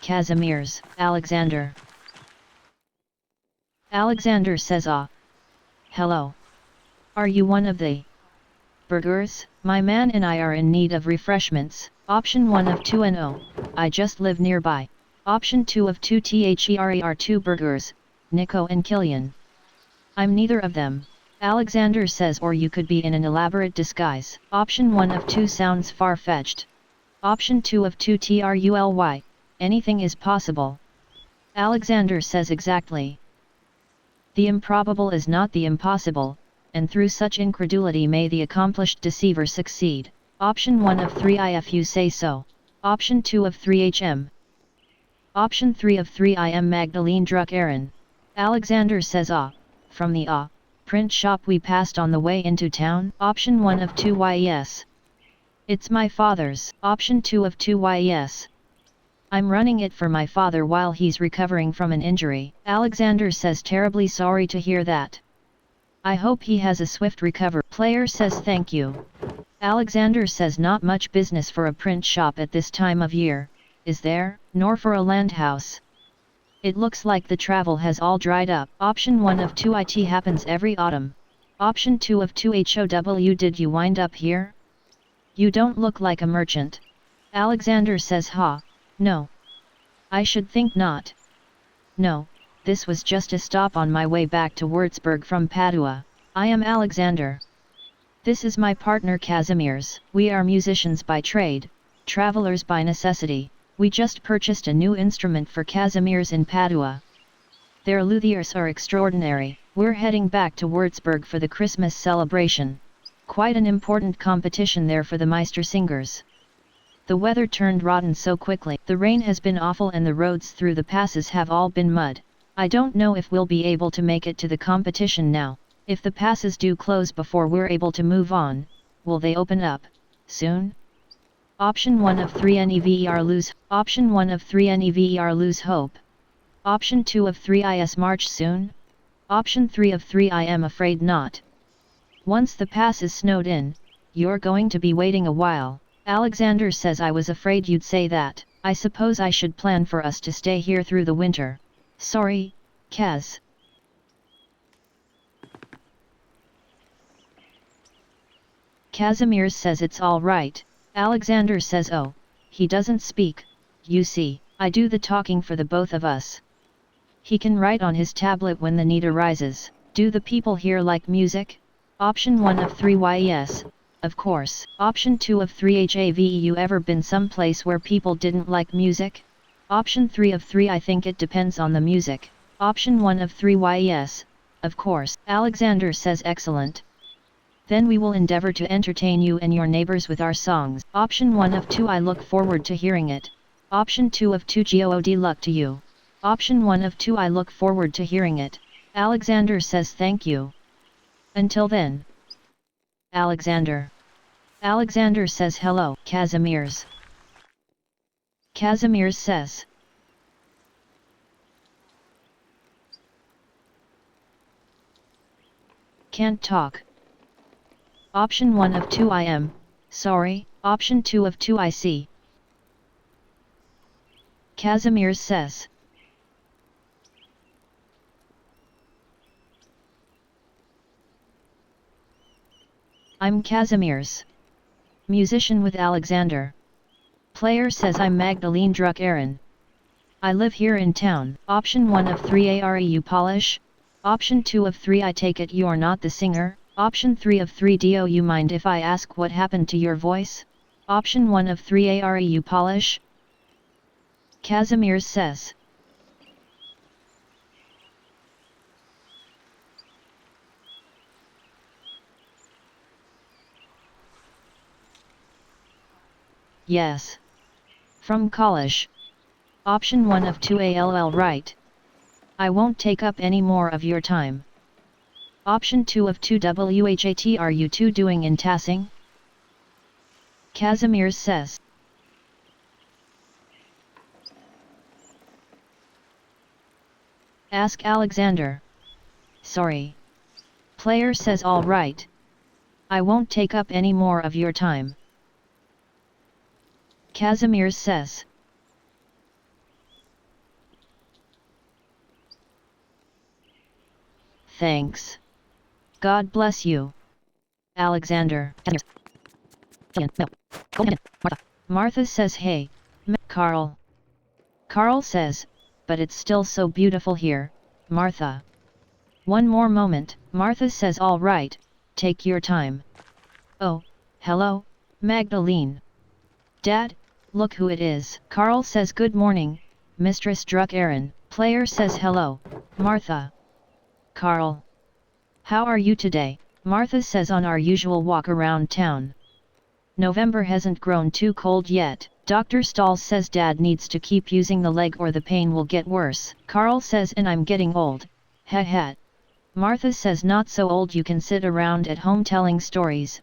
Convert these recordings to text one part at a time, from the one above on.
Casimir's, Alexander. Alexander says hello. Are you one of the burgers? My man and I are in need of refreshments. Option 1 of 2 and I just live nearby. Option 2 of 2 there 2 burgers, Nico and Killian. I'm neither of them. Alexander says, or you could be in an elaborate disguise. Option 1 of 2 sounds far-fetched. Option 2 of 2 truly, anything is possible. Alexander says exactly. The improbable is not the impossible, and through such incredulity may the accomplished deceiver succeed. Option 1 of 3 if you say so. Option 2 of 3 Option 3 of 3 I am Magdalene Druck Aaron. Alexander says from the print shop we passed on the way into town. Option 1 of 2 yes. It's my father's. Option 2 of 2 yes. I'm running it for my father while he's recovering from an injury. Alexander says, terribly sorry to hear that. I hope he has a swift recovery. Player says thank you. Alexander says, not much business for a print shop at this time of year, is there? Nor for a land house. It looks like the travel has all dried up. Option 1 of 2 it happens every autumn. Option 2 of 2 how did you wind up here? You don't look like a merchant. Alexander says, no. I should think not. No, this was just a stop on my way back to Würzburg from Padua. I am Alexander. This is my partner Casimir's. We are musicians by trade, travelers by necessity. We just purchased a new instrument for Casimir's in Padua. Their luthiers are extraordinary. We're heading back to Würzburg for the Christmas celebration. Quite an important competition there for the Meistersingers. The weather turned rotten so quickly. The rain has been awful and the roads through the passes have all been mud. I don't know if we'll be able to make it to the competition now. If the passes do close before we're able to move on, will they open up soon? Option 1 of 3 never lose. Option 1 of 3 never lose hope. Option 2 of 3 is march soon. Option 3 of 3 I am afraid not. Once the pass is snowed in, you're going to be waiting a while. Alexander says, I was afraid you'd say that. I suppose I should plan for us to stay here through the winter. Sorry, Kaz. Casimir says it's all right. Alexander says, oh, he doesn't speak, you see, I do the talking for the both of us. He can write on his tablet when the need arises. Do the people here like music? Option 1 of 3 yes. Of course. Option 2 of 3 have you ever been someplace where people didn't like music? Option 3 of 3 I think it depends on the music. Option 1 of 3 yes, of course. Alexander says excellent. Then we will endeavor to entertain you and your neighbors with our songs. Option 1 of 2 I look forward to hearing it. Option 2 of 2 good luck to you. Option 1 of 2 I look forward to hearing it. Alexander says thank you. Until then. Alexander. Alexander says hello. Casimir's. Casimir says. Can't talk. Option 1 of 2 I am, sorry. Option 2 of 2 I see. Casimir says. I'm Casimir's. Musician with Alexander. Player says I'm Magdalene Druck Aaron. I live here in town. Option 1 of 3 are you Polish? Option 2 of 3 I take it you're not the singer? Option 3 of 3 do you mind if I ask what happened to your voice? Option 1 of 3 are you Polish? Casimir says. Yes. From college. Option 1 of 2 all right. I won't take up any more of your time. Option 2 of 2 what are you two doing in Tassing? Casimir says. Ask Alexander. Sorry. Player says all right. I won't take up any more of your time. Casimir says. Thanks. God bless you. Alexander. Martha says hey, Carl. Carl says, but it's still so beautiful here, Martha. One more moment, Martha says all right, take your time. Oh, hello, Magdalene. Dad, look who it is. Carl says good morning, Mistress Druck-Aaron. Player says hello, Martha. Carl. How are you today? Martha says on our usual walk around town. November hasn't grown too cold yet. Dr. Stahl says Dad needs to keep using the leg or the pain will get worse. Carl says and I'm getting old. Heh heh. Martha says not so old, you can sit around at home telling stories.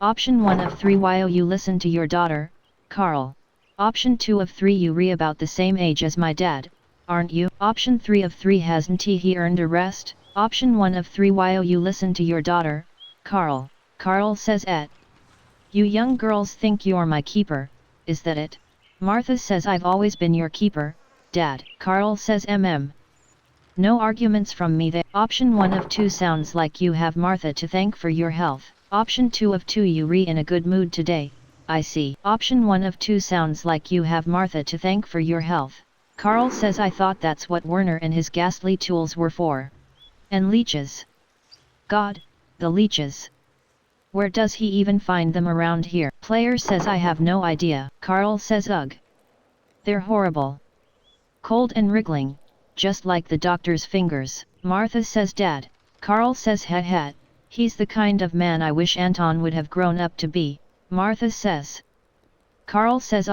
Option 1 of 3, why you listen to your daughter, Carl. Option 2 of 3, you re about the same age as my dad, aren't you? Option 3 of 3, hasn't he earned a rest? Option 1 of 3, why you listen to your daughter, Carl. Carl says you young girls think you're my keeper, is that it? Martha says I've always been your keeper, Dad. Carl says no arguments from me there. Option 1 of 2 sounds like you have Martha to thank for your health. Option 2 of 2, you re in a good mood today, I see. Option 1 of 2 sounds like you have Martha to thank for your health. Carl says I thought that's what Werner and his ghastly tools were for. And leeches. God, the leeches. Where does he even find them around here? Player says I have no idea. Carl says ugh. They're horrible. Cold and wriggling, just like the doctor's fingers. Martha says Dad. Carl says heh heh, he's the kind of man I wish Anton would have grown up to be, Martha says. Carl says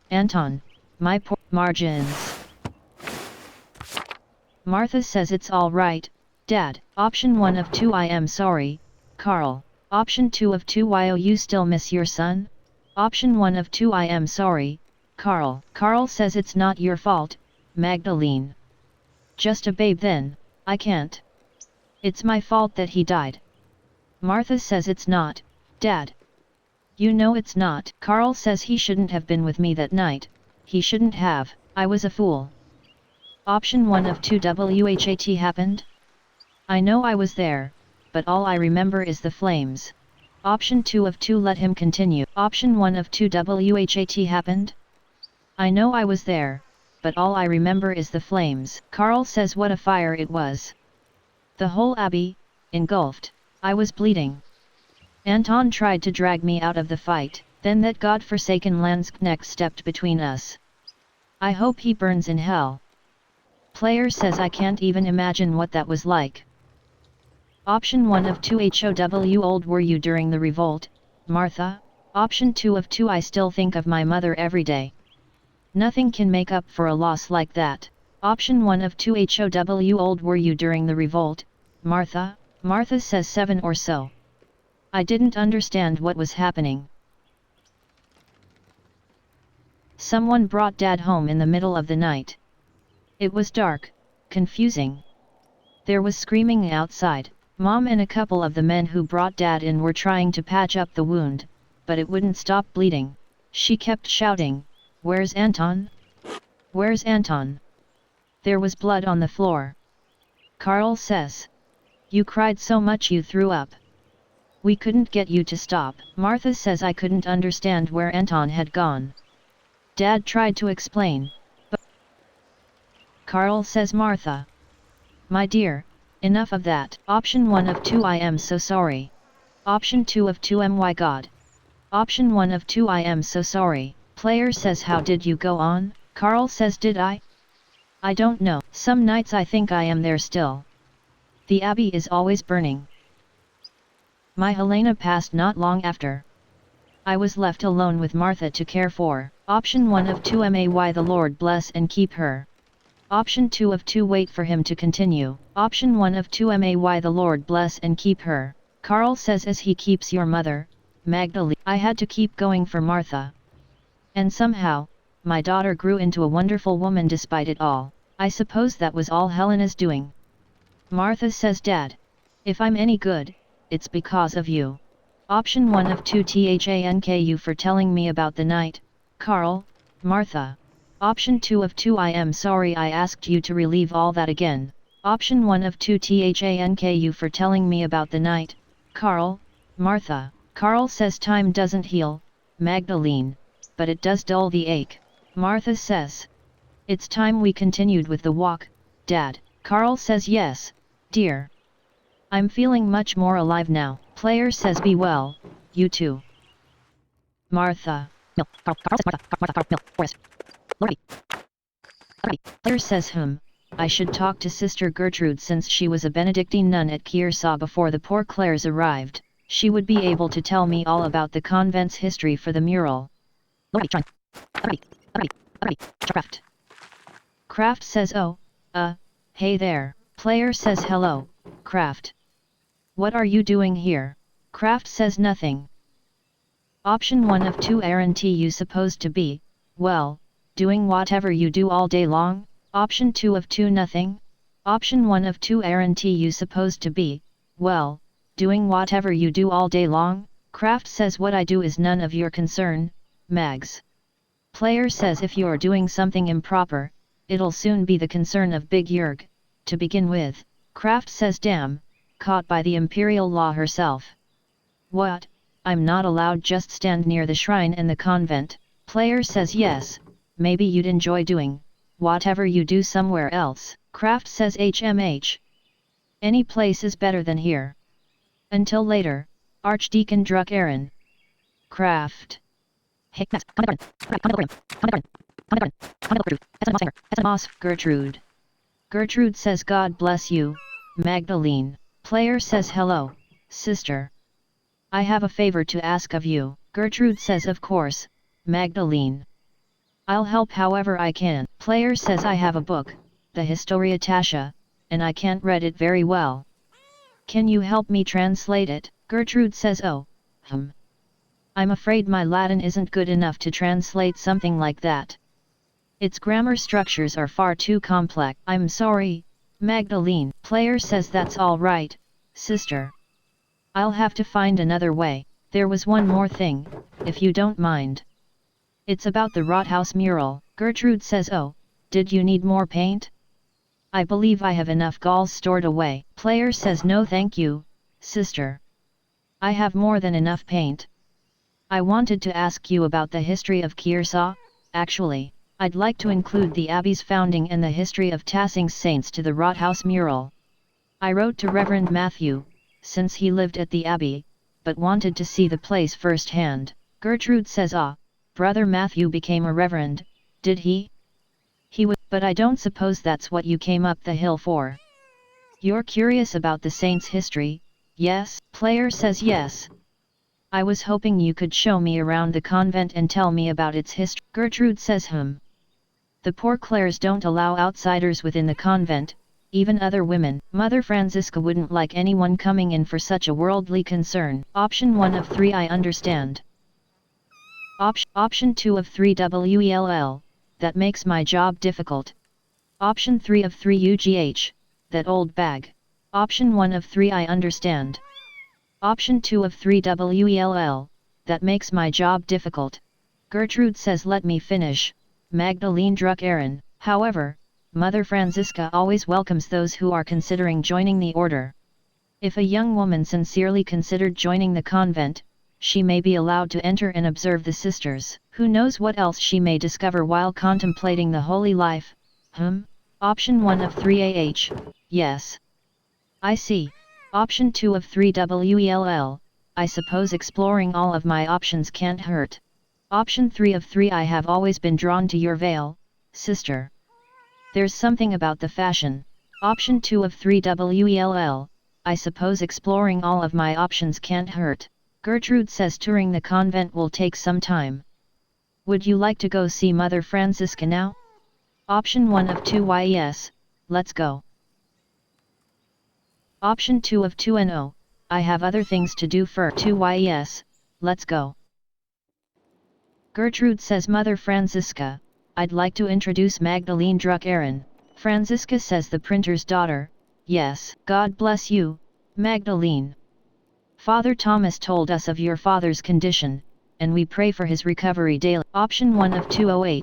Anton, my poor margins. Martha says it's all right, Dad. Option 1 of 2, I am sorry, Carl. Option 2 of 2, why you still miss your son? Option 1 of 2, I am sorry, Carl. Carl says it's not your fault, Magdalene. Just a babe then, I can't. It's my fault that he died. Martha says it's not, Dad. You know it's not. Carl says he shouldn't have been with me that night, he shouldn't have, I was a fool. Option 1 of 2, what happened? I know I was there, but all I remember is the flames. Option 2 of 2, let him continue. Option 1 of 2, what happened? I know I was there, but all I remember is the flames. Carl says what a fire it was. The whole abbey, engulfed. I was bleeding. Anton tried to drag me out of the fight, then that god-forsaken Landsknecht stepped between us. I hope he burns in hell. Player says I can't even imagine what that was like. Option 1 of 2, how old were you during the revolt, Martha? Option 2 of 2, I still think of my mother every day. Nothing can make up for a loss like that. Option 1 of 2, how old were you during the revolt, Martha? Martha says 7 or so. I didn't understand what was happening. Someone brought Dad home in the middle of the night. It was dark, confusing. There was screaming outside. Mom and a couple of the men who brought Dad in were trying to patch up the wound, but it wouldn't stop bleeding. She kept shouting, "Where's Anton? Where's Anton?" There was blood on the floor. Carl says, "You cried so much you threw up. We couldn't get you to stop." Martha says I couldn't understand where Anton had gone. Dad tried to explain, but Carl says, "Martha, my dear, enough of that." Option 1 of 2, I am so sorry. Option 2 of 2, my god. Option 1 of 2, I am so sorry. Player says how did you go on? Carl says did I? I don't know. Some nights I think I am there still. The abbey is always burning. My Helena passed not long after. I was left alone with Martha to care for. Option 1 of 2, may the Lord bless and keep her. Option 2 of 2, wait for him to continue. Option 1 of 2, may the Lord bless and keep her. Carl says as he keeps your mother, Magdalene. I had to keep going for Martha. And somehow, my daughter grew into a wonderful woman despite it all. I suppose that was all Helena's doing. Martha says, Dad, if I'm any good, it's because of you. Option 1 of 2, thank you for telling me about the night, Carl, Martha. Option 2 of 2, I am sorry I asked you to relieve all that again. Option 1 of 2 thank you for telling me about the night, Carl, Martha. Carl says time doesn't heal, Magdalene, but it does dull the ache. Martha says, it's time we continued with the walk, Dad. Carl says yes, dear. I'm feeling much more alive now. Player says be well, you too. Martha. Player says I should talk to Sister Gertrude since she was a Benedictine nun at Kiersau before the poor Clares arrived. She would be able to tell me all about the convent's history for the mural. Kraft says oh, hey there. Player says hello, Kraft. What are you doing here? Kraft says nothing. Option 1 of 2 aren't you supposed to be, well, doing whatever you do all day long? Option 2 of 2 nothing? Option 1 of 2 aren't you supposed to be, well, doing whatever you do all day long? Kraft says what I do is none of your concern, Mags. Player says if you're doing something improper, it'll soon be the concern of Big Jurg. To begin with, Kraft says damn, caught by the imperial law herself. What? I'm not allowed just stand near the shrine and the convent. Player says yes, maybe you'd enjoy doing whatever you do somewhere else. Kraft says HMH. Any place is better than here. Until later, Archdeacon Druck Aaron. Kraft. Gertrude. Gertrude says God bless you, Magdalene. Player says hello, sister. I have a favor to ask of you. Gertrude says of course, Magdalene. I'll help however I can. Player says I have a book, the Historia Tascia, and I can't read it very well. Can you help me translate it? Gertrude says oh, I'm afraid my Latin isn't good enough to translate something like that. Its grammar structures are far too complex. I'm sorry, Magdalene. Player says that's all right, sister. I'll have to find another way. There was one more thing, if you don't mind. It's about the Rathaus mural. Gertrude says oh, did you need more paint? I believe I have enough galls stored away. Player says no thank you, sister. I have more than enough paint. I wanted to ask you about the history of Kiersau. Actually, I'd like to include the abbey's founding and the history of Tassing's saints to the Rathaus mural. I wrote to Reverend Matthew, since he lived at the abbey, but wanted to see the place firsthand. Gertrude says Brother Matthew became a reverend, did he? He was, but I don't suppose that's what you came up the hill for. You're curious about the saint's history, yes? Player says yes. I was hoping you could show me around the convent and tell me about its history. Gertrude says The poor Clares don't allow outsiders within the convent, even other women. Mother Franziska wouldn't like anyone coming in for such a worldly concern. Option 1 of 3 I understand. Option 2 of 3 WELL, that makes my job difficult. Option 3 of 3 UGH, that old bag. Option 1 of 3 I understand. Option 2 of 3 WELL, that makes my job difficult. Gertrude says let me finish, Magdalene Druck Aaron. However, Mother Franziska always welcomes those who are considering joining the order. If a young woman sincerely considered joining the convent, she may be allowed to enter and observe the sisters. Who knows what else she may discover while contemplating the holy life? Option 1 of 3 yes. I see. Option 2 of 3 WELL, I suppose exploring all of my options can't hurt. Option 3 of 3 I have always been drawn to your veil, sister. There's something about the fashion. Option 2 of 3 WELL, I suppose exploring all of my options can't hurt. Gertrude says touring the convent will take some time. Would you like to go see Mother Franziska now? Option 1 of 2 yes, let's go. Option 2 of 2 no, I have other things to do for 2 yes, let's go. Gertrude says Mother Franziska, I'd like to introduce Magdalene Druck Aaron. Franziska says the printer's daughter, yes. God bless you, Magdalene. Father Thomas told us of your father's condition, and we pray for his recovery daily. Option 1 of 2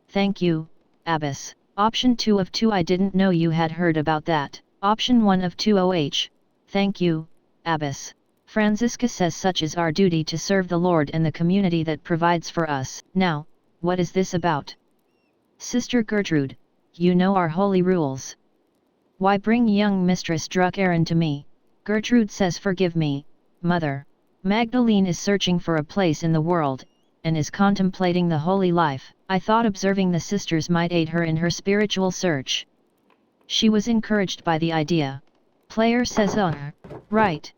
thank you, Abbess. Option 2 of 2 I didn't know you had heard about that. Option 1 of 2 OH. Thank you, Abbess. Franziska says such is our duty to serve the Lord and the community that provides for us. Now, what is this about? Sister Gertrude, you know our holy rules. Why bring young Mistress Druck-Aaron to me? Gertrude says forgive me, Mother. Magdalene is searching for a place in the world, and is contemplating the holy life. I thought observing the sisters might aid her in her spiritual search. She was encouraged by the idea. Player says right.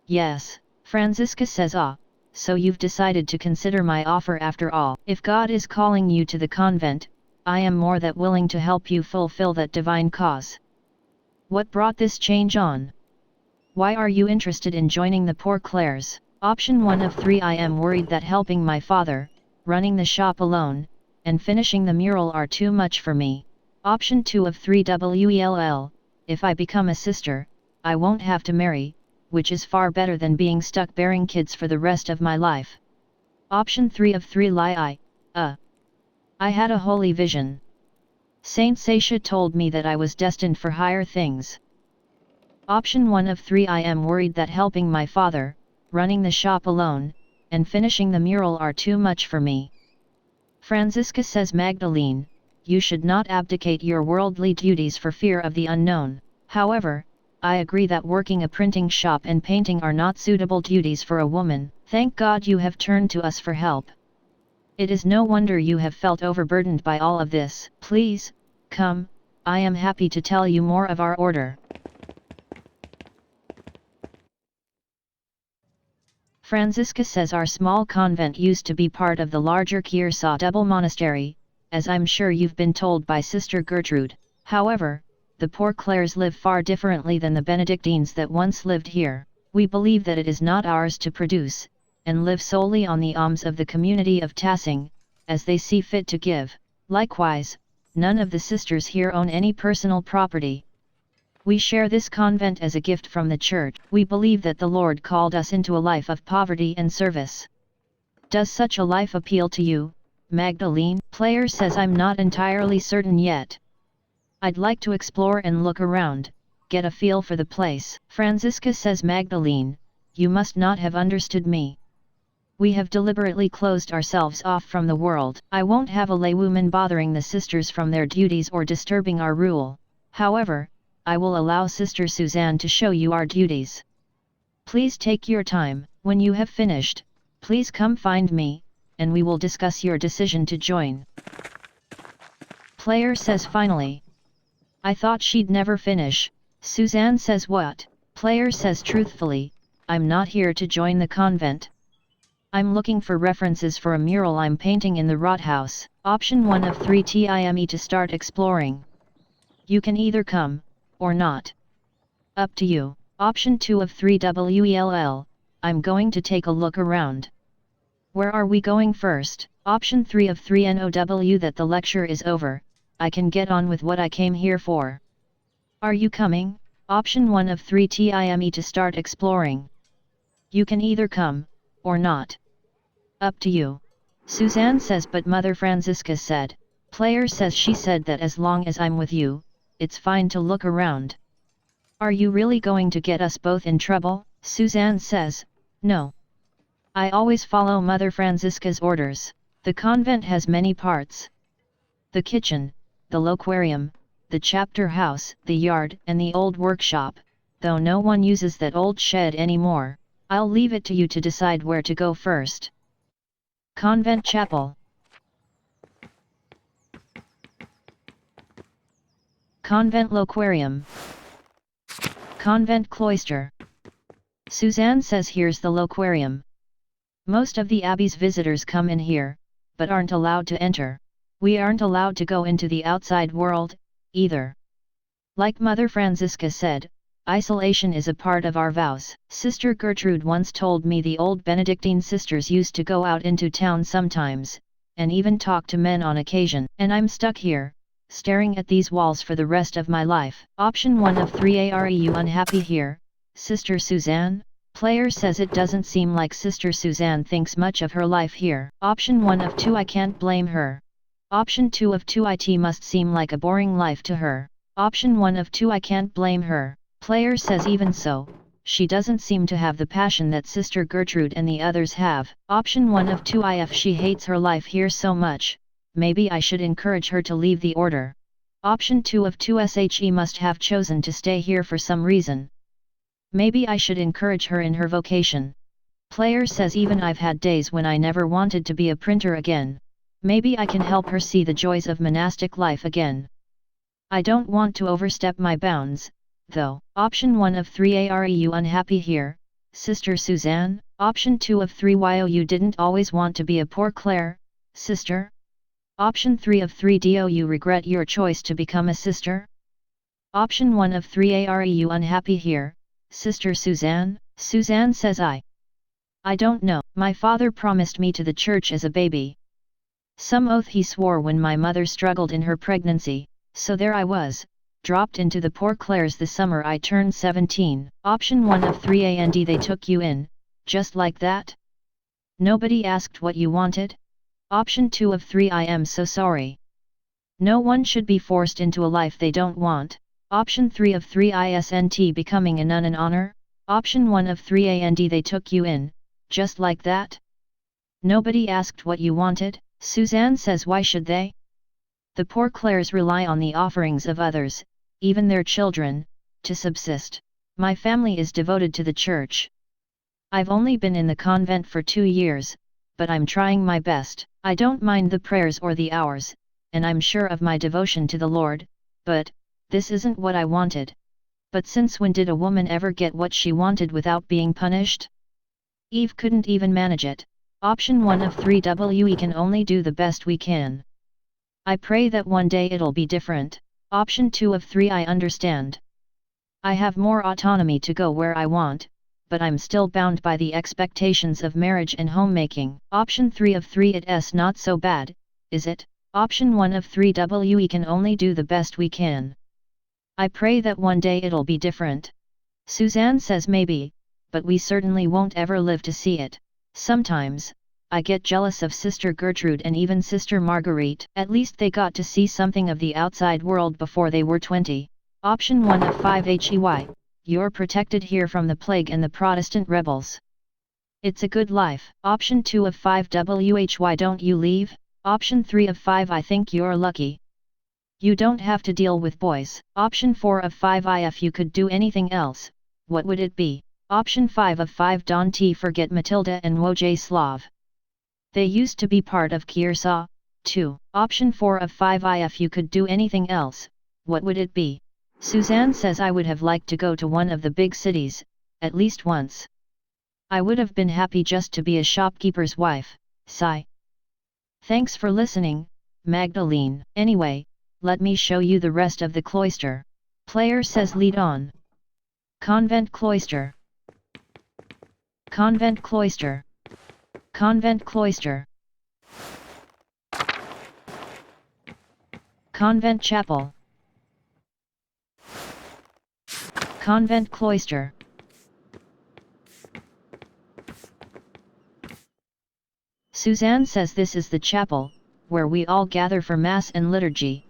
Yes, Franziska says so you've decided to consider my offer after all. If God is calling you to the convent, I am more than willing to help you fulfill that divine cause. What brought this change on? Why are you interested in joining the Poor Clares? Option 1 of 3 I am worried that helping my father, running the shop alone, and finishing the mural are too much for me. Option 2 of 3 WELL, if I become a sister, I won't have to marry, which is far better than being stuck bearing kids for the rest of my life. Option 3 of 3 lie I had a holy vision. Saint Sasha told me that I was destined for higher things. Option 1 of 3 I am worried that helping my father, running the shop alone, and finishing the mural are too much for me. Franziska says Magdalene, you should not abdicate your worldly duties for fear of the unknown. However, I agree that working a printing shop and painting are not suitable duties for a woman. Thank God you have turned to us for help. It is no wonder you have felt overburdened by all of this. Please, come, I am happy to tell you more of our order. Franziska says our small convent used to be part of the larger Kiersau double monastery, as I'm sure you've been told by Sister Gertrude. However, the Poor Clares live far differently than the Benedictines that once lived here. We believe that it is not ours to produce, and live solely on the alms of the community of Tassing, as they see fit to give. Likewise, none of the sisters here own any personal property. We share this convent as a gift from the Church. We believe that the Lord called us into a life of poverty and service. Does such a life appeal to you, Magdalene? Player says I'm not entirely certain yet. I'd like to explore and look around, get a feel for the place. Franziska says Magdalene, you must not have understood me. We have deliberately closed ourselves off from the world. I won't have a laywoman bothering the sisters from their duties or disturbing our rule. However, I will allow Sister Suzanne to show you our duties. Please take your time. When you have finished, please come find me, and we will discuss your decision to join. Player says finally. I thought she'd never finish. Suzanne says what? Player says truthfully, I'm not here to join the convent. I'm looking for references for a mural I'm painting in the Rathaus. Option 1 of 3 time to start exploring. You can either come, or not. Up to you. Option 2 of 3 WELL, I'm going to take a look around. Where are we going first? Option 3 of 3 NOW that the lecture is over, I can get on with what I came here for. Are you coming? Option 1 of 3 time to start exploring. You can either come, or not. Up to you. Suzanne says but Mother Franziska said. Player says she said that as long as I'm with you, it's fine to look around. Are you really going to get us both in trouble? Suzanne says, no. I always follow Mother Franziska's orders. The convent has many parts. The kitchen, the loquarium, the chapter house, the yard, and the old workshop, though no one uses that old shed anymore. I'll leave it to you to decide where to go first. Convent chapel. Convent loquarium. Convent cloister. Suzanne says here's the loquarium. Most of the abbey's visitors come in here, but aren't allowed to enter. We aren't allowed to go into the outside world, either. Like Mother Franziska said, isolation is a part of our vows. Sister Gertrude once told me the old Benedictine sisters used to go out into town sometimes, and even talk to men on occasion. And I'm stuck here, staring at these walls for the rest of my life. Option 1 of 3 Are you unhappy here, Sister Suzanne? Player says it doesn't seem like Sister Suzanne thinks much of her life here. Option 1 of 2 I can't blame her. Option 2 of 2 it must seem like a boring life to her. Option 1 of 2 I can't blame her. Player says even so, she doesn't seem to have the passion that Sister Gertrude and the others have. Option 1 of 2 if she hates her life here so much, maybe I should encourage her to leave the order. Option 2 of 2 she must have chosen to stay here for some reason. Maybe I should encourage her in her vocation. Player says even I've had days when I never wanted to be a printer again. Maybe I can help her see the joys of monastic life again. I don't want to overstep my bounds, though. Option 1 of 3 are you unhappy here, Sister Suzanne? Option 2 of 3 while you didn't always want to be a poor Claire, sister? Option 3 of 3 do you regret your choice to become a sister? Option 1 of 3 are you unhappy here, Sister Suzanne? Suzanne says I don't know. My father promised me to the church as a baby. Some oath he swore when my mother struggled in her pregnancy, so there I was, dropped into the Poor Clares the summer I turned 17. Option 1 of 3 and they took you in, just like that? Nobody asked what you wanted? Option 2 of 3 I am so sorry. No one should be forced into a life they don't want. Option 3 of 3 isn't becoming a nun an honor? Option 1 of 3 and they took you in, just like that? Nobody asked what you wanted? Suzanne says why should they? The Poor Clares rely on the offerings of others, even their children, to subsist. My family is devoted to the church. I've only been in the convent for 2 years, but I'm trying my best. I don't mind the prayers or the hours, and I'm sure of my devotion to the Lord, but this isn't what I wanted. But since when did a woman ever get what she wanted without being punished? Eve couldn't even manage it. Option 1 of 3 we can only do the best we can. I pray that one day it'll be different. Option 2 of 3 I understand. I have more autonomy to go where I want, but I'm still bound by the expectations of marriage and homemaking. Option 3 of 3 it's not so bad, is it? Option 1 of 3 we can only do the best we can. I pray that one day it'll be different. Suzanne says maybe, but we certainly won't ever live to see it. Sometimes, I get jealous of Sister Gertrude and even Sister Marguerite. At least they got to see something of the outside world before they were 20. Option 1 of 5 you're protected here from the plague and the Protestant rebels. It's a good life. Option 2 of 5 why don't you leave? Option 3 of 5 I think you're lucky. You don't have to deal with boys. Option 4 of 5 if you could do anything else, what would it be? Option 5 of 5 don't forget Matilda and Wojciech. They used to be part of Kiersaw, too. Option 4 of 5 if you could do anything else, what would it be? Suzanne says I would have liked to go to one of the big cities, at least once. I would have been happy just to be a shopkeeper's wife. Sigh. Thanks for listening, Magdalene. Anyway, let me show you the rest of the cloister. Player says lead on. Convent cloister. Convent cloister. Convent cloister. Convent chapel. Convent cloister. Suzanne says this is the chapel, where we all gather for Mass and liturgy.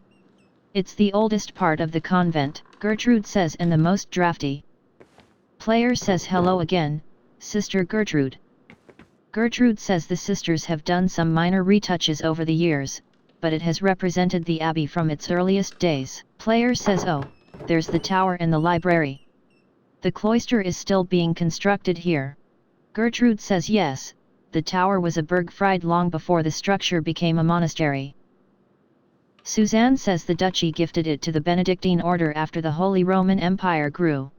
It's the oldest part of the convent, Gertrude says, and the most drafty. Player says hello again, Sister Gertrude. Gertrude says the sisters have done some minor retouches over the years, but it has represented the abbey from its earliest days. Player says oh, there's the tower and the library. The cloister is still being constructed here. Gertrude says yes, the tower was a burgfried long before the structure became a monastery. Suzanne says the duchy gifted it to the Benedictine order after the Holy Roman Empire grew.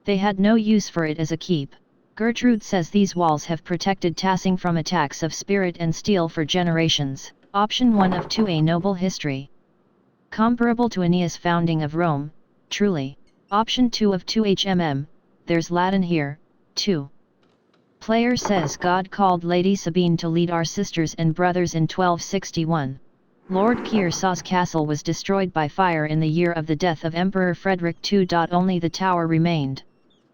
They had no use for it as a keep. Gertrude says these walls have protected Tassing from attacks of spirit and steel for generations. Option 1 of 2 a noble history. Comparable to Aeneas' founding of Rome, truly. Option 2 of 2 there's Latin here, too. Player says God called Lady Sabine to lead our sisters and brothers in 1261. Lord Kearsaw's castle was destroyed by fire in the year of the death of Emperor Frederick II. Only the tower remained.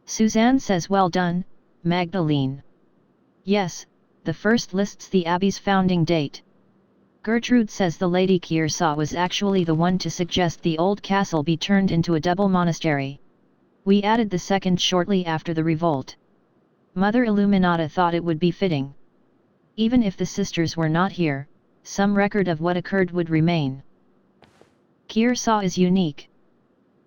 Suzanne says well done, Magdalene. Yes, the first lists the abbey's founding date. Gertrude says the Lady Kiersaw was actually the one to suggest the old castle be turned into a double monastery. We added the second shortly after the revolt. Mother Illuminata thought it would be fitting. Even if the sisters were not here, some record of what occurred would remain. Kiersaw is unique.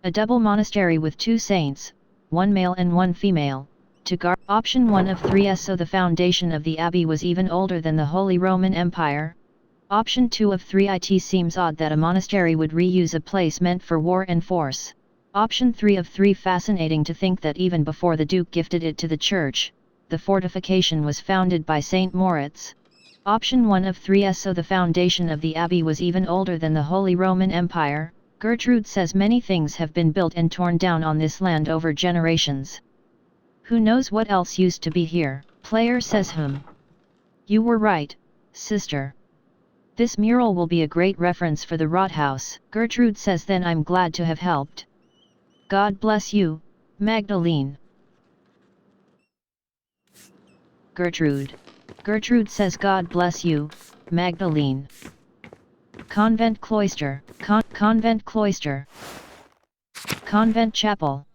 A double monastery with 2 saints, 1 male and 1 female, to guard. Option 1 of 3. So the foundation of the abbey was even older than the Holy Roman Empire. Option 2 of 3. It seems odd that a monastery would reuse a place meant for war and force. Option 3 of 3. Fascinating to think that even before the Duke gifted it to the church, the fortification was founded by Saint Moritz. Option 1 of 3. So the foundation of the abbey was even older than the Holy Roman Empire. Gertrude says many things have been built and torn down on this land over generations. Who knows what else used to be here? Player says You were right, sister. This mural will be a great reference for the Rathaus. Gertrude says then I'm glad to have helped. God bless you, Magdalene. Gertrude. Gertrude says God bless you, Magdalene. Convent cloister, convent cloister. Convent chapel.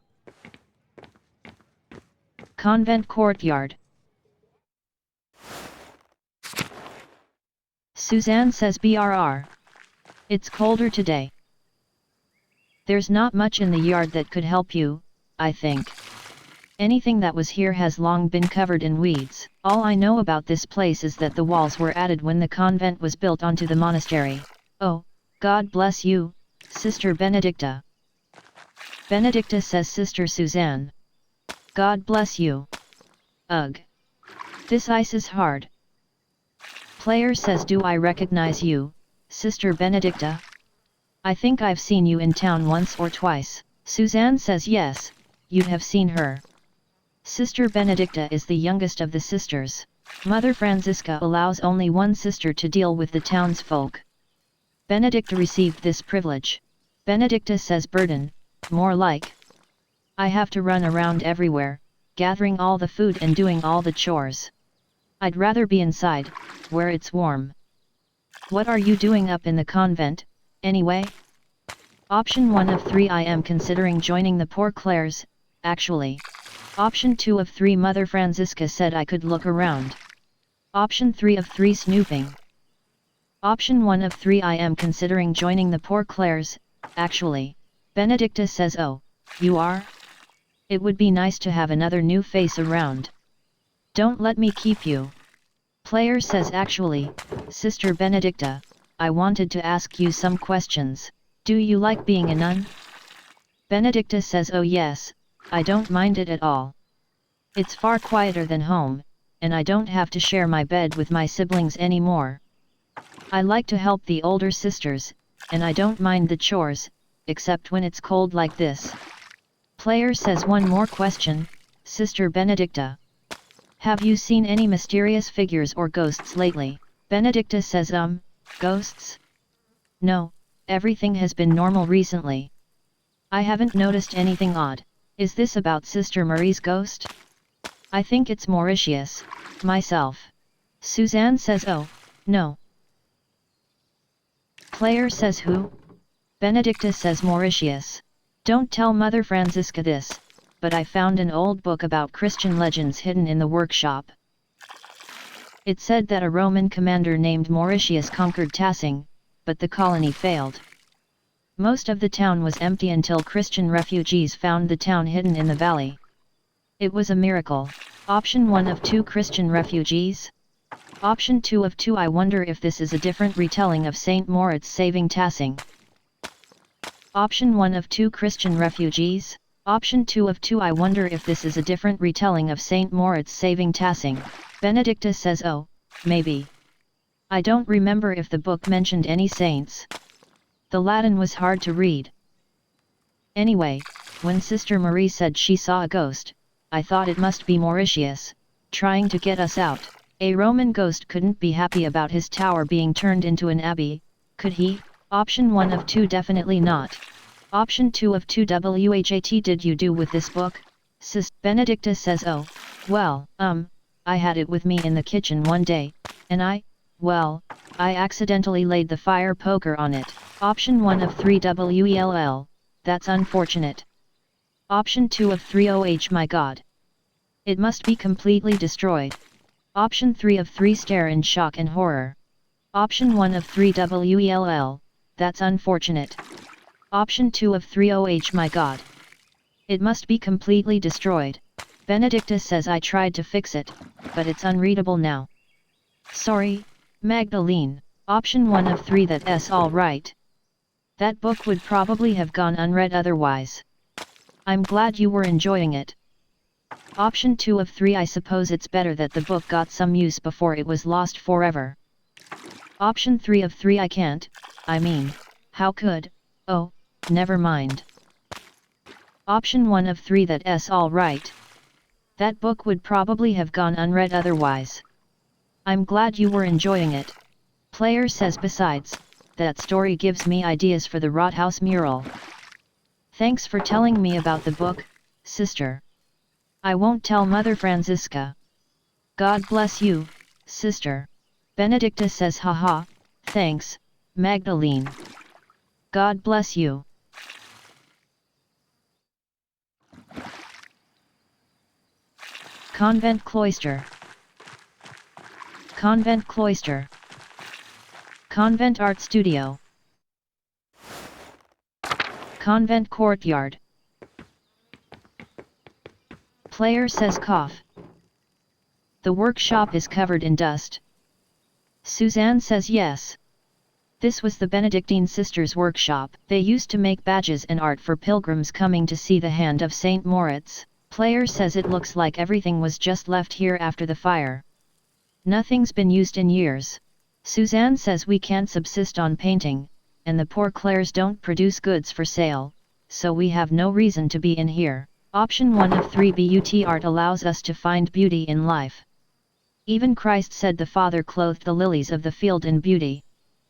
Convent courtyard. Suzanne says BRR. It's colder today. There's not much in the yard that could help you, I think. Anything that was here has long been covered in weeds. All I know about this place is that the walls were added when the convent was built onto the monastery. Oh, God bless you, Sister Benedicta. Benedicta says Sister Suzanne. God bless you. Ugh. This ice is hard. Player says do I recognize you, Sister Benedicta? I think I've seen you in town once or twice. Suzanne says yes, you'd have seen her. Sister Benedicta is the youngest of the sisters. Mother Francisca allows only one sister to deal with the townsfolk. Benedicta received this privilege. Benedicta says burden, more like. I have to run around everywhere, gathering all the food and doing all the chores. I'd rather be inside, where it's warm. What are you doing up in the convent, anyway? Option 1 of 3 I am considering joining the Poor Clares, actually. Option 2 of 3 Mother Francisca said I could look around. Option 3 of 3 snooping. Option 1 of 3 I am considering joining the Poor Clares, actually. Benedicta says oh, you are? It would be nice to have another new face around. Don't let me keep you. Player says actually, Sister Benedicta, I wanted to ask you some questions. Do you like being a nun? Benedicta says oh yes, I don't mind it at all. It's far quieter than home, and I don't have to share my bed with my siblings anymore. I like to help the older sisters, and I don't mind the chores, except when it's cold like this. Player says one more question, Sister Benedicta. Have you seen any mysterious figures or ghosts lately? Benedicta says ghosts? No, everything has been normal recently. I haven't noticed anything odd. Is this about Sister Marie's ghost? I think it's Mauritius, myself. Suzanne says oh, no. Player says who? Benedicta says Mauritius. Don't tell Mother Francisca this, but I found an old book about Christian legends hidden in the workshop. It said that a Roman commander named Mauritius conquered Tassing, but the colony failed. Most of the town was empty until Christian refugees found the town hidden in the valley. It was a miracle. Option 1 of 2 Christian refugees? Option 2 of 2 I wonder if this is a different retelling of Saint Moritz saving Tassing. Option 1 of 2 Christian refugees? Option 2 of 2 I wonder if this is a different retelling of Saint Moritz saving Tassing. Benedicta says oh, maybe. I don't remember if the book mentioned any saints. The Latin was hard to read. Anyway, when Sister Marie said she saw a ghost, I thought it must be Mauritius, trying to get us out. A Roman ghost couldn't be happy about his tower being turned into an abbey, could he? Option 1 of 2 definitely not. Option 2 of 2 WHAT did you do with this book? Sis. Benedicta says oh, well, I had it with me in the kitchen one day, and I Well, I accidentally laid the fire poker on it. Option 1 of 3 WELL, that's unfortunate. Option 2 of 3 OH my god. It must be completely destroyed. Option 3 of 3 stare in shock and horror. Option 1 of 3 WELL, that's unfortunate. Option 2 of 3 OH my god. It must be completely destroyed. Benedicta says I tried to fix it, but it's unreadable now. Sorry, Magdalene. Option 1 of 3 that's all right. That book would probably have gone unread otherwise. I'm glad you were enjoying it. Option 2 of 3 I suppose it's better that the book got some use before it was lost forever. Option 3 of 3 I can't, I mean, how could, oh, never mind. Option 1 of 3 that's all right. That book would probably have gone unread otherwise. I'm glad you were enjoying it. Player says besides, that story gives me ideas for the Rothaus mural. Thanks for telling me about the book, sister. I won't tell Mother Franziska. God bless you, sister. Benedicta says haha, thanks, Magdalene. God bless you. Convent Cloister. Convent Cloister. Convent Art Studio. Convent Courtyard. Player says cough. The workshop is covered in dust. Suzanne says yes. This was the Benedictine sisters' workshop. They used to make badges and art for pilgrims coming to see the Hand of St. Moritz. Player says it looks like everything was just left here after the fire. Nothing's been used in years. Suzanne says we can't subsist on painting, and the poor Clares don't produce goods for sale, so we have no reason to be in here. Option 1 of 3 BUT art allows us to find beauty in life. Even Christ said the Father clothed the lilies of the field in beauty.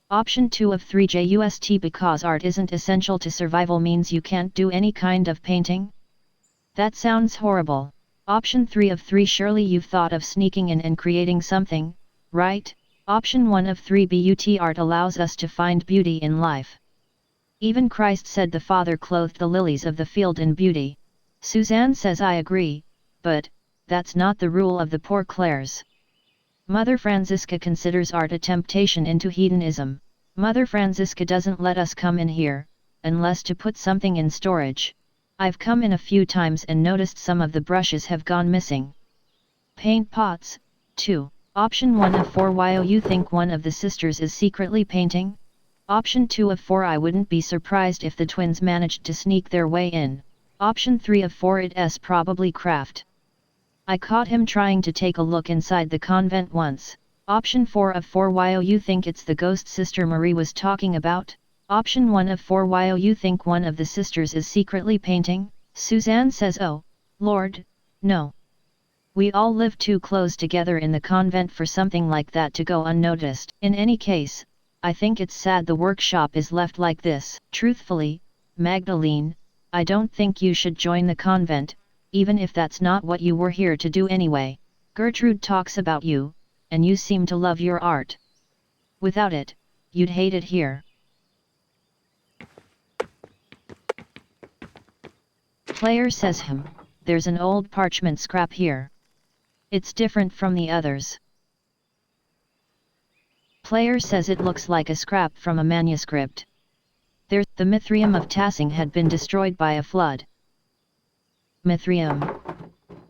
Option 2 of 3 JUST because art isn't essential to survival means you can't do any kind of painting? That sounds horrible. Option 3 of 3 surely you've thought of sneaking in and creating something, right? Option 1 of 3 BUT art allows us to find beauty in life. Even Christ said the Father clothed the lilies of the field in beauty. Suzanne says I agree, but that's not the rule of the poor Clares. Mother Franziska considers art a temptation into hedonism. Mother Franziska doesn't let us come in here, unless to put something in storage. I've come in a few times and noticed some of the brushes have gone missing. Paint pots, too. Option 1 of 4 why you think one of the sisters is secretly painting? Option 2 of 4 I wouldn't be surprised if the twins managed to sneak their way in. Option 3 of 4 it's probably Kraft. I caught him trying to take a look inside the convent once. Option 4 of 4 why you think it's the ghost Sister Marie was talking about? Option 1 of 4 why you think one of the sisters is secretly painting? Suzanne says oh, Lord, no. We all live too close together in the convent for something like that to go unnoticed. In any case, I think it's sad the workshop is left like this. Truthfully, Magdalene, I don't think you should join the convent, even if that's not what you were here to do anyway. Gertrude talks about you, and you seem to love your art. Without it, you'd hate it here. Player says there's an old parchment scrap here. It's different from the others. Player says it looks like a scrap from a manuscript. The Mithrium of Tassing had been destroyed by a flood. Mithrium.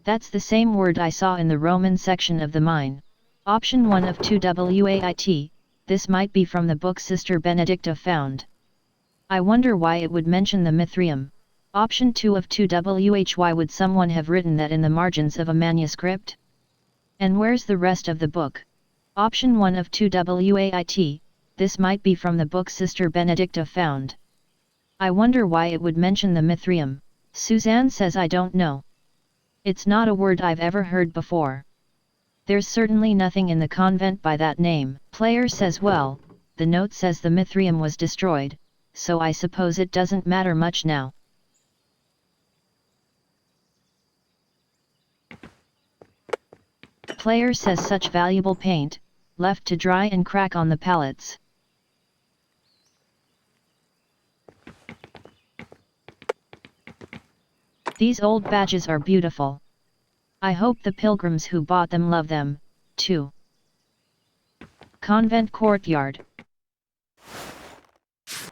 That's the same word I saw in the Roman section of the mine. Option 1 of 2 WAIT, this might be from the book Sister Benedicta found. I wonder why it would mention the Mithrium. Option 2 of 2 WH why would someone have written that in the margins of a manuscript? And where's the rest of the book? Option 1 of 2 WAIT, this might be from the book Sister Benedicta found. I wonder why it would mention the Mithrium. Suzanne says I don't know. It's not a word I've ever heard before. There's certainly nothing in the convent by that name. Player says well, the note says the Mithrium was destroyed, so I suppose it doesn't matter much now. Player says such valuable paint, left to dry and crack on the pallets. These old badges are beautiful. I hope the pilgrims who bought them love them, too. Convent Courtyard.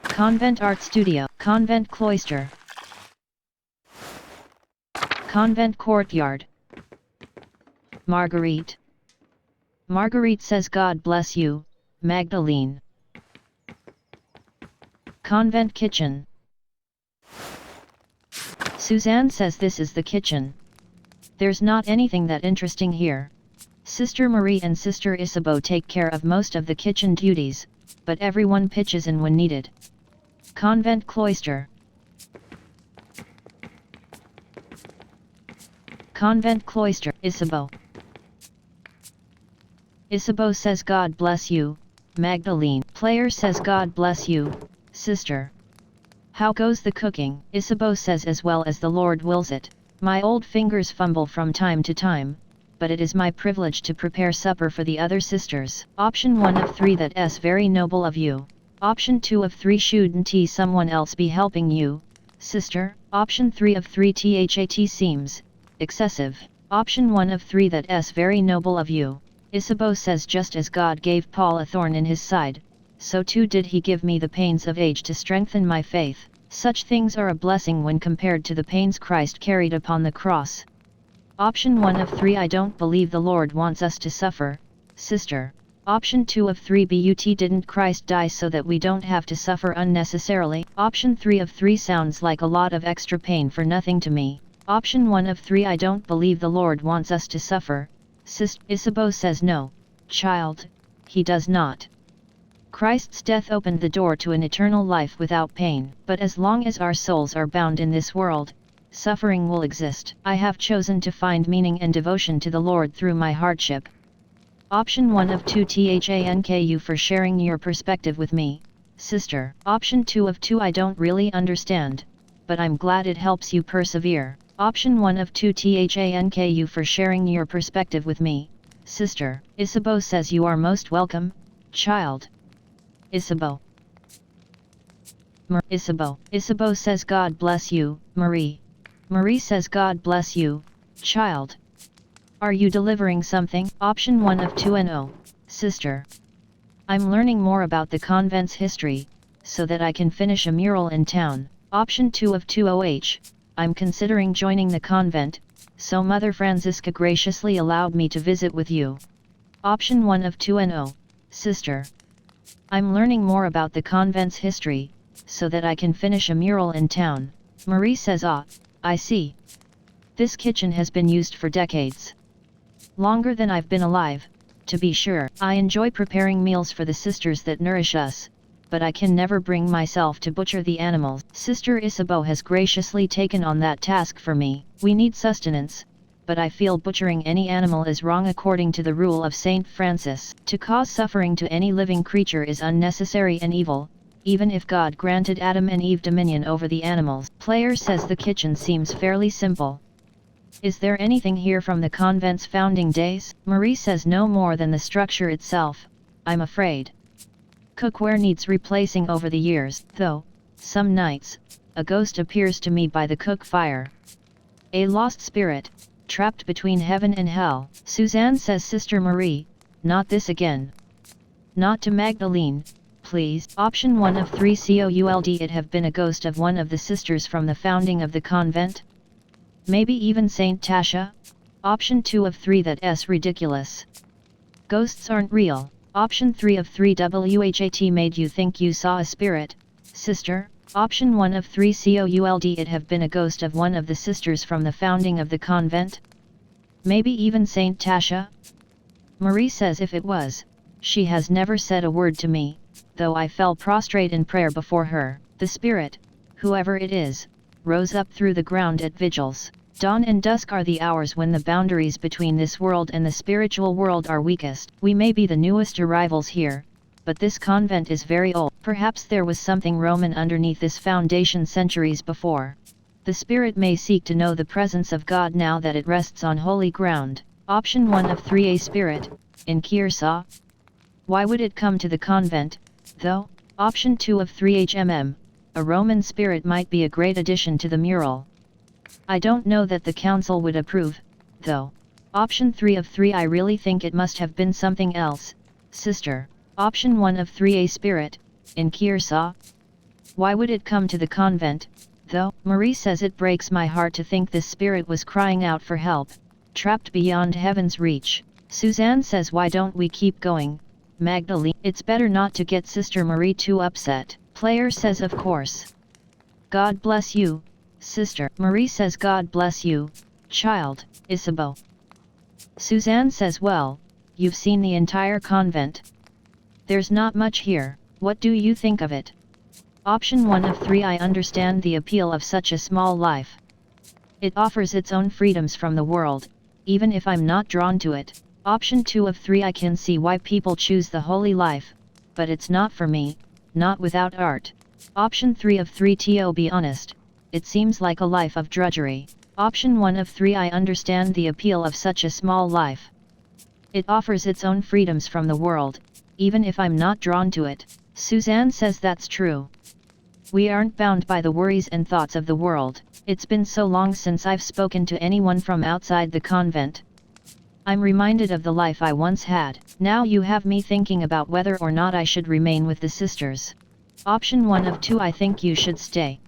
Convent Art Studio. Convent Cloister. Convent Courtyard. Marguerite. Marguerite says God bless you, Magdalene. Convent Kitchen. Suzanne says this is the kitchen. There's not anything that interesting here. Sister Marie and Sister Isabeau take care of most of the kitchen duties, but everyone pitches in when needed. Convent Cloister. Convent Cloister. Isabeau. Isabeau says God bless you, Magdalene. Player says God bless you, sister. How goes the cooking? Isabeau says as well as the Lord wills it. My old fingers fumble from time to time, but it is my privilege to prepare supper for the other sisters. Option 1 of 3 that's very noble of you. Option 2 of 3 shouldn't someone else be helping you, sister? Option 3 of 3 that seems excessive. Option 1 of 3 that's very noble of you. Isabeau says just as God gave Paul a thorn in his side, so too did he give me the pains of age to strengthen my faith. Such things are a blessing when compared to the pains Christ carried upon the cross. Option 1 of 3 I don't believe the Lord wants us to suffer, sister. Option 2 of 3 but didn't Christ die so that we don't have to suffer unnecessarily? Option 3 of 3 sounds like a lot of extra pain for nothing to me. Option 1 of 3 I don't believe the Lord wants us to suffer, sister. Isabeau says no, child, he does not. Christ's death opened the door to an eternal life without pain. But as long as our souls are bound in this world, suffering will exist. I have chosen to find meaning and devotion to the Lord through my hardship. Option 1 of 2 thank you for sharing your perspective with me, sister. Option 2 of 2 I don't really understand, but I'm glad it helps you persevere. Option 1 of 2 thank you for sharing your perspective with me, sister. Isabeau says you are most welcome, child. Isabeau. Isabeau. Isabeau says God bless you, Marie. Marie says God bless you, child. Are you delivering something? Option 1 of 2 no, sister. I'm learning more about the convent's history, so that I can finish a mural in town. Option 2 of 2 I'm considering joining the convent, so Mother Francisca graciously allowed me to visit with you. Option 1 of 2 no, sister. I'm learning more about the convent's history, so that I can finish a mural in town. Marie says I see. This kitchen has been used for decades. Longer than I've been alive, to be sure. I enjoy preparing meals for the sisters that nourish us, but I can never bring myself to butcher the animals. Sister Isabeau has graciously taken on that task for me. We need sustenance, but I feel butchering any animal is wrong according to the rule of Saint Francis. To cause suffering to any living creature is unnecessary and evil, even if God granted Adam and Eve dominion over the animals. Player says the kitchen seems fairly simple. Is there anything here from the convent's founding days? Marie says no more than the structure itself, I'm afraid. Cookware needs replacing over the years, though, some nights, a ghost appears to me by the cook fire. A lost spirit, trapped between heaven and hell. Suzanne says Sister Marie, not this again. Not to Magdalene, please. Option 1 of 3 could it have been a ghost of one of the sisters from the founding of the convent? Maybe even Saint Tasha? Option 2 of 3 that's ridiculous. Ghosts aren't real. Option 3 of 3 WHAT made you think you saw a spirit, sister? Option 1 of 3 could it have been a ghost of one of the sisters from the founding of the convent? Maybe even Saint Tasha? Marie says if it was, she has never said a word to me, though I fell prostrate in prayer before her. The spirit, whoever it is, rose up through the ground at vigils. Dawn and dusk are the hours when the boundaries between this world and the spiritual world are weakest. We may be the newest arrivals here, but this convent is very old. Perhaps there was something Roman underneath this foundation centuries before. The spirit may seek to know the presence of God now that it rests on holy ground. Option 1 of 3 a spirit, in Kiersaw? Why would it come to the convent, though? Option 2 of 3 a Roman spirit might be a great addition to the mural. I don't know that the council would approve, though. Option 3 of 3 I really think it must have been something else, sister. Option 1 of 3 a spirit, in Kiersaw. Why would it come to the convent, though? Marie says it breaks my heart to think this spirit was crying out for help, trapped beyond heaven's reach. Suzanne says why don't we keep going, Magdalene? It's better not to get Sister Marie too upset. Player says of course. God bless you, sister. Marie says God bless you, child. Isabeau. Suzanne says well, you've seen the entire convent. There's not much here, what do you think of it? Option 1 of 3 I understand the appeal of such a small life. It offers its own freedoms from the world, even if I'm not drawn to it. Option 2 of 3 I can see why people choose the holy life, but it's not for me, not without art. Option 3 of 3 to be honest, it seems like a life of drudgery. Option 1 of 3 I understand the appeal of such a small life. It offers its own freedoms from the world, even if I'm not drawn to it. Suzanne says that's true. We aren't bound by the worries and thoughts of the world. It's been so long since I've spoken to anyone from outside the convent. I'm reminded of the life I once had. Now you have me thinking about whether or not I should remain with the sisters. Option 1 of 2 I think you should stay.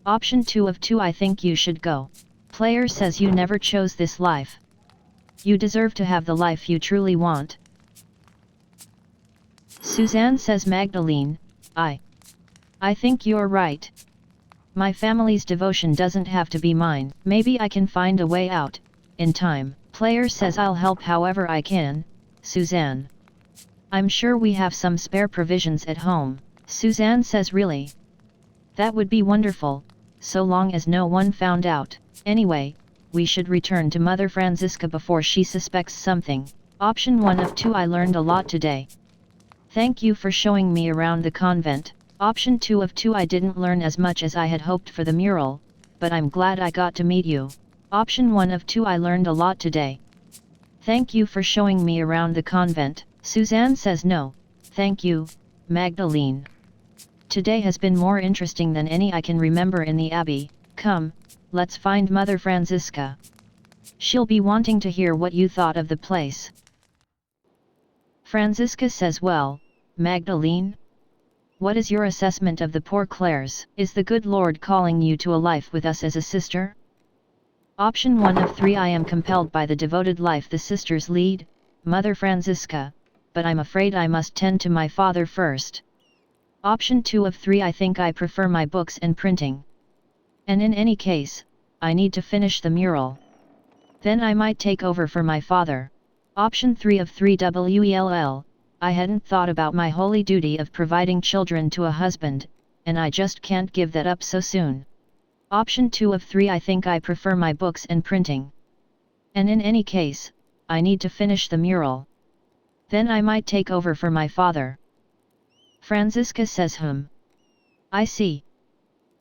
Option 2 of 2 I think you should go. Player says you never chose this life. You deserve to have the life you truly want. Suzanne says Magdalene, I think you're right. My family's devotion doesn't have to be mine. Maybe I can find a way out, in time. Player says I'll help however I can, Suzanne. I'm sure we have some spare provisions at home. Suzanne says really? That would be wonderful, so long as no one found out. Anyway, we should return to Mother Franziska before she suspects something. Option 1 of 2 I learned a lot today. Thank you for showing me around the convent. Option 2 of 2 I didn't learn as much as I had hoped for the mural, but I'm glad I got to meet you. Option 1 of 2 I learned a lot today. Thank you for showing me around the convent. Suzanne says no, thank you, Magdalene. Today has been more interesting than any I can remember in the abbey. Come, let's find Mother Franziska. She'll be wanting to hear what you thought of the place. Franziska says well, Magdalene? What is your assessment of the poor Clares? Is the good Lord calling you to a life with us as a sister? Option 1 of 3 I am compelled by the devoted life the sisters lead, Mother Franziska, but I'm afraid I must tend to my father first. Option 2 of 3 I think I prefer my books and printing. And in any case, I need to finish the mural. Then I might take over for my father. Option 3 of 3 well, I hadn't thought about my holy duty of providing children to a husband, and I just can't give that up so soon. Option 2 of 3 I think I prefer my books and printing. And in any case, I need to finish the mural. Then I might take over for my father. Franziska says I see.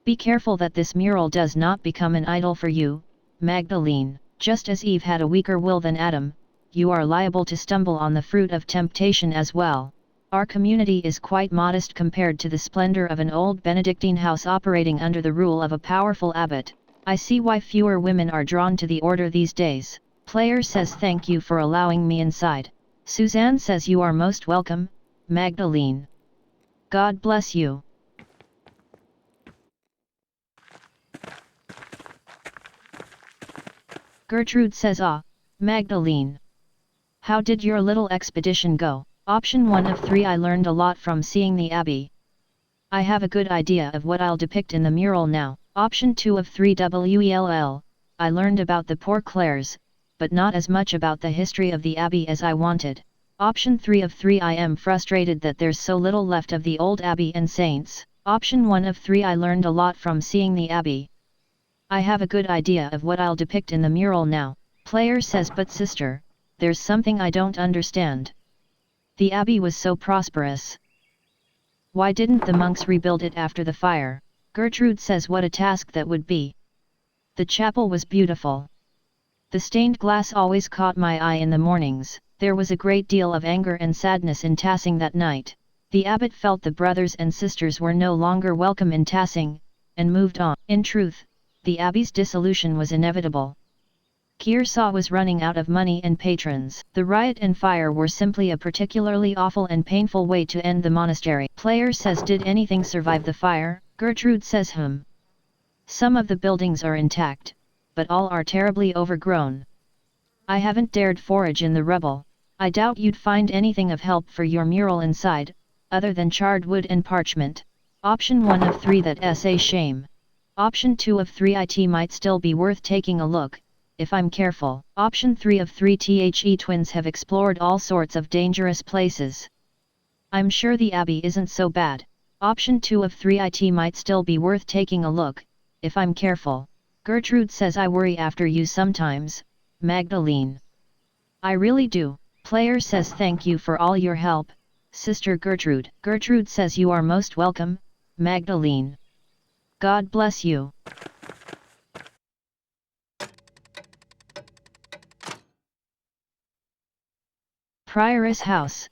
Be careful that this mural does not become an idol for you, Magdalene. Just as Eve had a weaker will than Adam, you are liable to stumble on the fruit of temptation as well. Our community is quite modest compared to the splendor of an old Benedictine house operating under the rule of a powerful abbot. I see why fewer women are drawn to the order these days. Player says thank you for allowing me inside. Suzanne says you are most welcome, Magdalene. God bless you. Gertrude says Magdalene. How did your little expedition go? Option 1 of 3 I learned a lot from seeing the abbey. I have a good idea of what I'll depict in the mural now. Option 2 of 3 well, I learned about the poor Clares, but not as much about the history of the abbey as I wanted. Option 3 of 3 I am frustrated that there's so little left of the old abbey and saints. Option 1 of 3 I learned a lot from seeing the abbey. I have a good idea of what I'll depict in the mural now. Player says but sister, there's something I don't understand. The abbey was so prosperous. Why didn't the monks rebuild it after the fire? Gertrude says what a task that would be. The chapel was beautiful. The stained glass always caught my eye in the mornings. There was a great deal of anger and sadness in Tassing that night. The abbot felt the brothers and sisters were no longer welcome in Tassing, and moved on. In truth, the abbey's dissolution was inevitable. Kearsarge was running out of money and patrons. The riot and fire were simply a particularly awful and painful way to end the monastery. Player says, did anything survive the fire? Gertrude says, Some of the buildings are intact, but all are terribly overgrown. I haven't dared forage in the rubble. I doubt you'd find anything of help for your mural inside, other than charred wood and parchment. Option 1 of 3, that's a shame. Option 2 of 3, it might still be worth taking a look, if I'm careful. Option 3 of 3, the twins have explored all sorts of dangerous places. I'm sure the abbey isn't so bad. Option 2 of 3, it might still be worth taking a look, if I'm careful. Gertrude says, I worry after you sometimes, Magdalene. I really do. Player says, thank you for all your help, Sister Gertrude. Gertrude says, you are most welcome, Magdalene. God bless you. Prioress House.